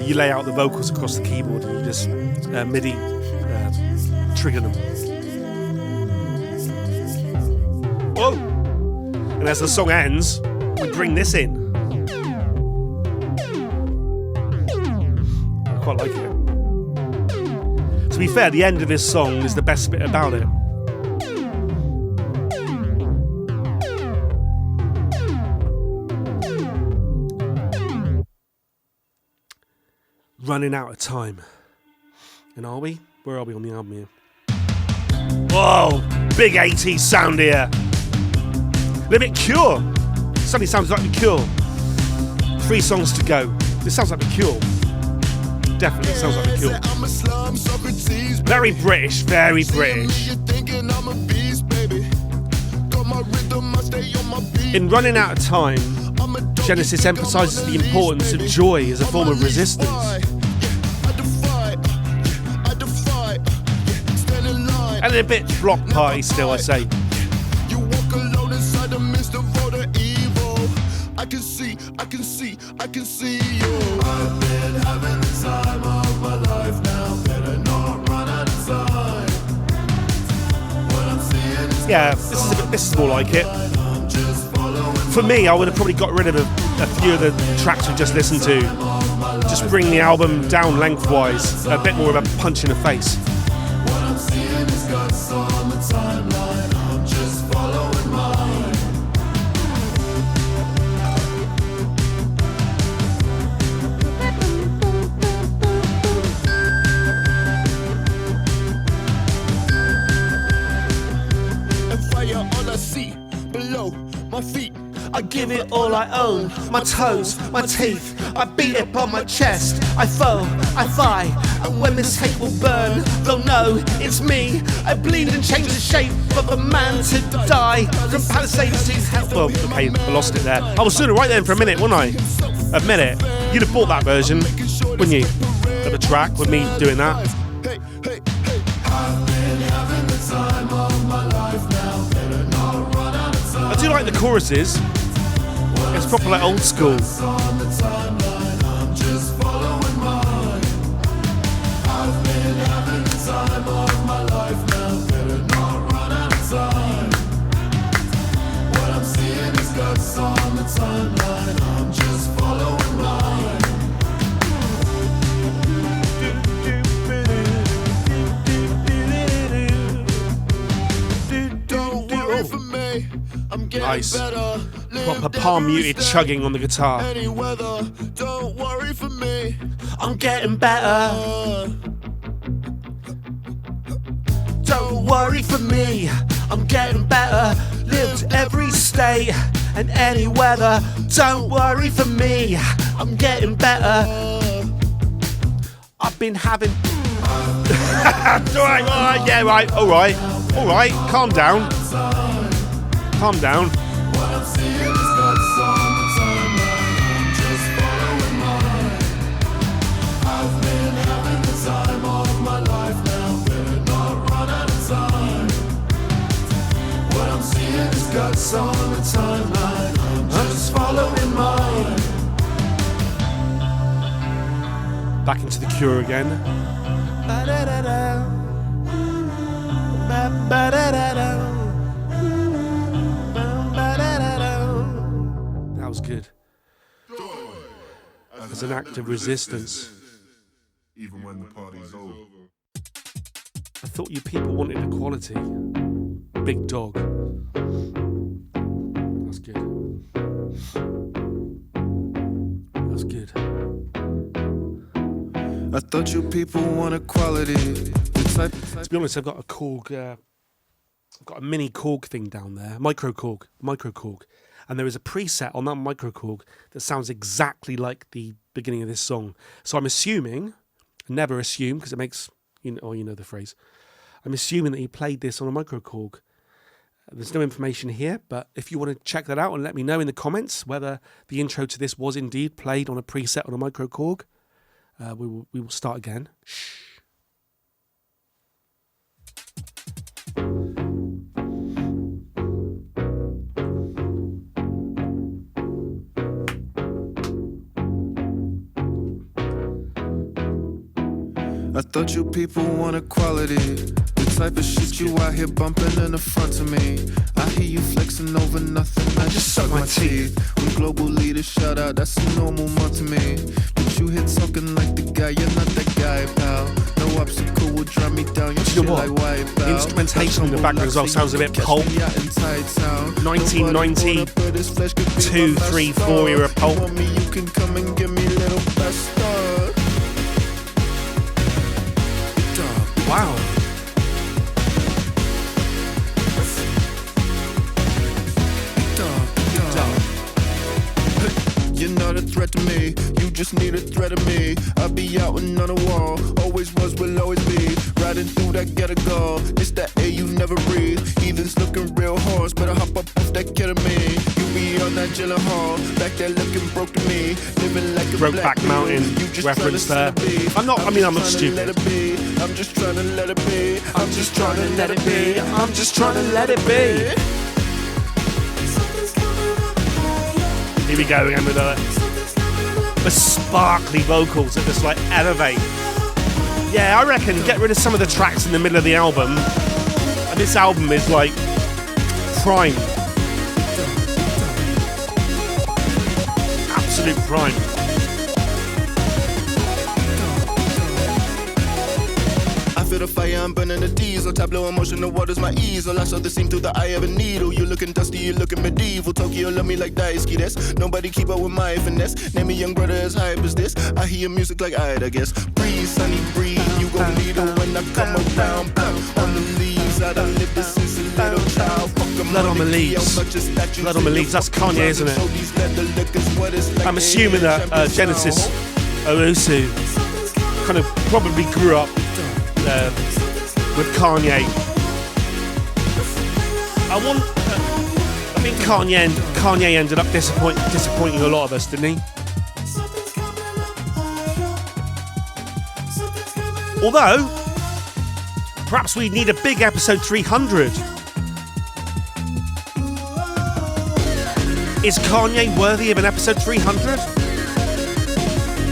You lay out the vocals across the keyboard and you just MIDI trigger them. Whoa! And as the song ends, we bring this in. I quite like it. To be fair, the end of this song is the best bit about it. Running out of time. And are we? Where are we on the album here? Whoa! Big 80s sound here. A little bit Cure. Suddenly sounds like The Cure. 3 songs to go. This sounds like The Cure. Definitely sounds like The Cure. Very British, very British. In Running Out of Time, Genesis emphasises the importance of joy as a form of resistance. And a bit block party still, I say. You walk alone inside the midst of all the evil. I can see you. I've been having the time of my life now. Better not run out of time. What I'm seeing is yeah, this is more like it. For me, I would have probably got rid of a few of the tracks we just listened to. Just bring the album down lengthwise, a bit more of a punch in the face. what I'm seeing is guts on the timeline. I'm just following mine. And fire all I see below my feet. I give it all I own, my toes, my teeth. I beat it on my chest, I fall, I fly. And when this hate will burn, they'll know it's me. I bleed and change the shape of a man to die. From Palisades to hell. Well, okay, I lost it there. I was doing it right then for a minute, wasn't I? Admit it. You'd have bought that version, wouldn't you? Of the track, with me doing that. I've been having the time of my life now. Better not run out of time. I do like the choruses. It's proper like old school. On the timeline, I'm just following mine. I've been having the time of my life now. Better not run out of time. What I'm seeing is guts on the timeline. I'm just following mine. Don't worry for me. I'm getting Nice. Proper palm muted chugging on the guitar. Any weather, don't worry for me. I'm getting better. Don't worry for me. I'm getting better. Lived every state and any weather. Don't worry for me. I'm getting better. I've been having. Alright, yeah, right, alright. Alright, calm down. Calm down. Guts on the timeline, I'm just following mine. Back into the Cure again. That was good. As an act of resistance. Even when the party's over. I thought you people wanted equality. Big dog. That's good. That's good. I thought you people want equality. To be honest, I've got a Korg. I've got a mini Korg thing down there, micro Korg, and there is a preset on that micro Korg that sounds exactly like the beginning of this song. So I'm assuming, never assume because it makes you know the phrase. I'm assuming that he played this on a micro Korg. There's no information here, but if you want to check that out and let me know in the comments whether the intro to this was indeed played on a preset on a micro Korg, we will start again. Shh. I thought you people want equality. The type of shit you out here bumping in the front of me. I hear you flexing over nothing, I just suck my teeth. When global leaders shout out, that's a normal month to me. But you here talking like the guy, you're not that guy, pal. No obstacle will drive me down, your shit like white, pal. The instrumentation in the background as well sounds a bit pulp. 1990, 2, 3, 4 era pulp. You can come and give me little bastard. Wow. You're not a threat to me, you just need a threat of me. I'll be out and on the wall, always was, will always be. Riding through that ghetto go, it's that air you never breathe. Heathens looking real hoarse, better hop up off that ketamine. You be on that Gyllenhaal, back there looking broke to me. Living like a Brokeback Mountain reference there. I'm not stupid. I'm just trying to let it be. I'm just trying to let it be. I'm just trying to let it be. Here we go again with the sparkly vocals that just like elevate. Yeah, I reckon get rid of some of the tracks in the middle of the album. And this album is like prime. Absolute prime. Feel the fire, I'm burning the diesel. Tableau emotion, the water's my easel. I saw the seam through the eye of a needle. You looking dusty, you looking medieval. Tokyo love me like Daisuke, that's nobody keep up with my finesse. Name me young brother as hype as this. I hear music like I guess. Breeze, sunny breeze, you gon' need it when I come around. On the leaves, I done lived this since a little child. Blood on the leaves. Blood on the leaves, that's Kanye, isn't it? I'm assuming that Genesis Owusu kind of probably grew up with Kanye. I think Kanye ended up disappointing a lot of us, didn't he? Although, perhaps we need a big episode 300. Is Kanye worthy of an episode 300?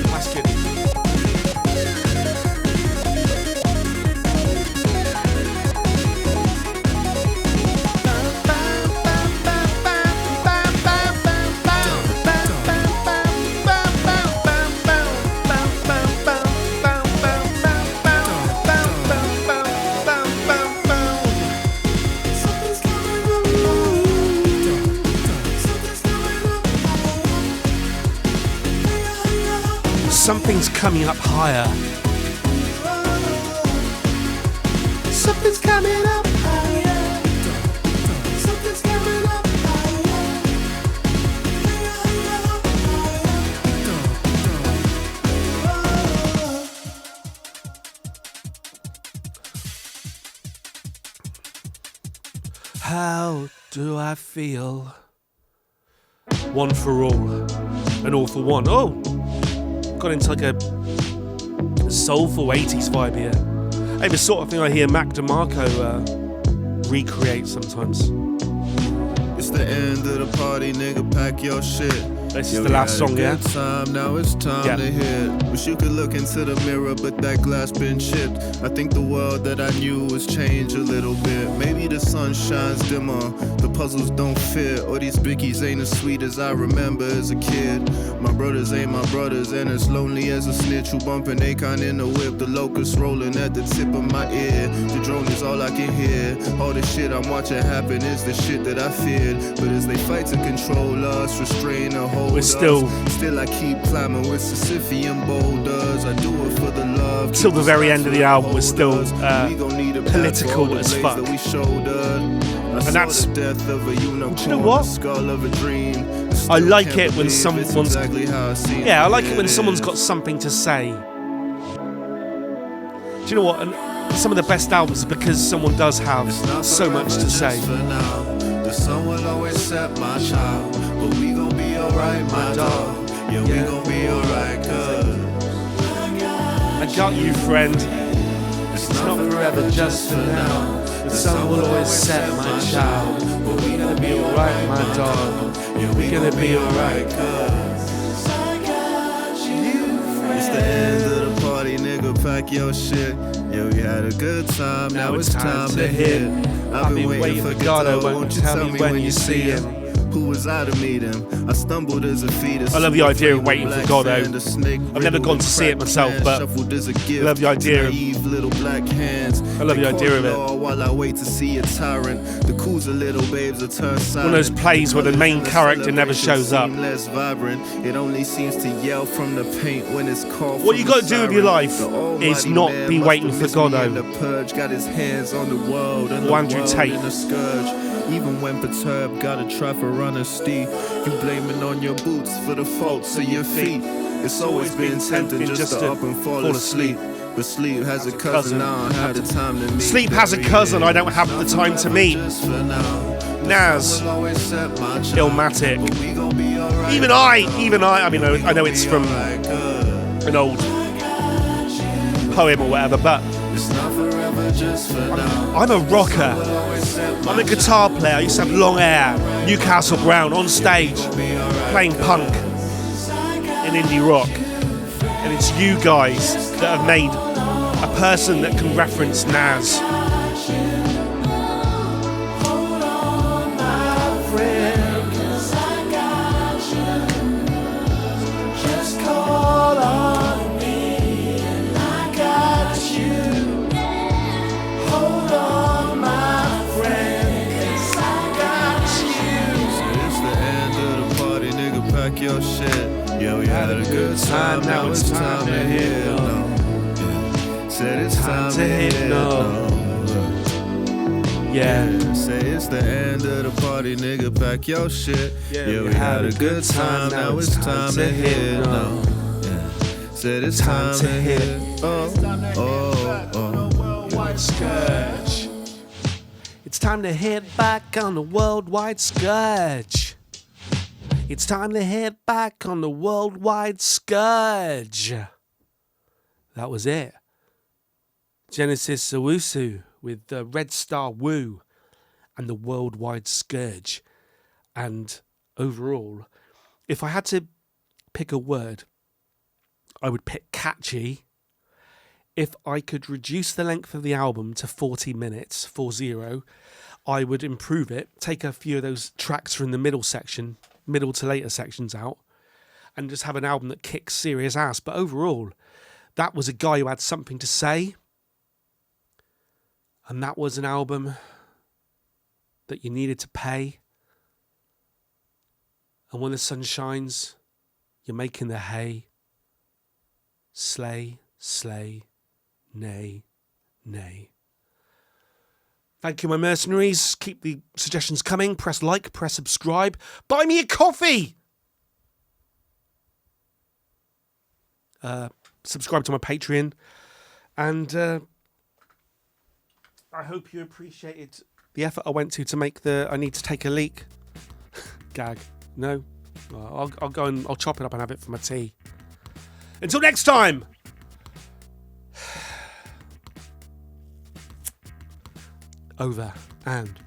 That's good. Something's coming up higher. Something's coming up higher. Something's coming up higher. How do I feel? One for all, and all for one. Oh, got into like a soulful 80s vibe here. Hey, the sort of thing I hear Mac DeMarco recreate sometimes. It's the end of the party, nigga, pack your shit. This is the last song, yeah? Time, now it's time to hit. Wish you could look into the mirror, but that glass been chipped. I think the world that I knew was changed a little bit. Maybe the sun shines dimmer, the puzzles don't fit, or these bickies ain't as sweet as I remember as a kid. My brothers ain't my brothers, and as lonely as a snitch who bumping Akon in the whip. The locusts rolling at the tip of my ear. The drone is all I can hear. All the shit I'm watching happen is the shit that I feared. But as they fight to control us, restrain or hold We're still I keep climbing with Sisyphean boulders. I do it for the love. Till the very end of the album, we're still political as fuck. And that's, do you know what? I like it when someone's, I like it when someone's got something to say. Do you know what? And some of the best albums are because someone does have so much to say. The sun will always set my child, but we gon' be alright, my dog. Yeah, we gon' be alright, cuz I got you, friend. It's not forever, just for now. The sun will always set my child, but we gonna be alright, my dog. Yeah, we gonna be alright, cuz I got you, friend. It's the end of the party, nigga, pack your shit. Yeah, we had a good time, now it's time to hit. I've been waiting for God, won't you tell me when you see him? Who was I to meet him? I stumbled as a fetus. I love the idea of waiting for God. I've never gone to see it myself, but I love the idea of little black hands. I love the idea of it. While I wait to see a tyrant, the cool's a little babes that turn silent. One of those plays where the main character never shows up. Less vibrant. It only seems to yell from the paint when it's called. What you got to do with your life is not be waiting for God. The purge got his hands on the world and Andrew Tate. the scourge. Even when perturbed, gotta try for honesty. You blaming on your boots for the faults of your feet. It's always been tempting just to up and fall asleep. But sleep has a cousin, I don't have the time to meet. Sleep has a cousin, I don't have the time to meet. Nas, Illmatic. Even I mean, I know it's from an old poem or whatever, but I'm a rocker. I'm a guitar player. I used to have long hair, Newcastle Brown, on stage, playing punk in indie rock. And it's you guys that have made a person that can reference Nas. Your shit. Yeah, we had a good time, now it's time to hit no. Said it's time to hit no. Yeah. Say it's the end of the party, nigga, pack your shit. Yeah, we had a good time, now it's time to hit no. Said it's time to hit. Worldwide Scourge. It's time to hit back on the worldwide Scourge. It's time to hit back on the worldwide Scourge. That was it. Genesis Owusu with the Redstar Woo and the worldwide Scourge. And overall, if I had to pick a word, I would pick catchy. If I could reduce the length of the album to 40 minutes, 40, I would improve it, take a few of those tracks from the middle to later sections out, and just have an album that kicks serious ass. But overall, that was a guy who had something to say, and that was an album that you needed to pay. And when the sun shines, you're making the hay. slay, slay, nay, nay. Thank you, my mercenaries. Keep the suggestions coming. Press like, press subscribe. Buy me a coffee! Subscribe to my Patreon. And I hope you appreciated the effort I went to make the I need to take a leak gag. No? Well, I'll go and I'll chop it up and have it for my tea. Until next time! Over and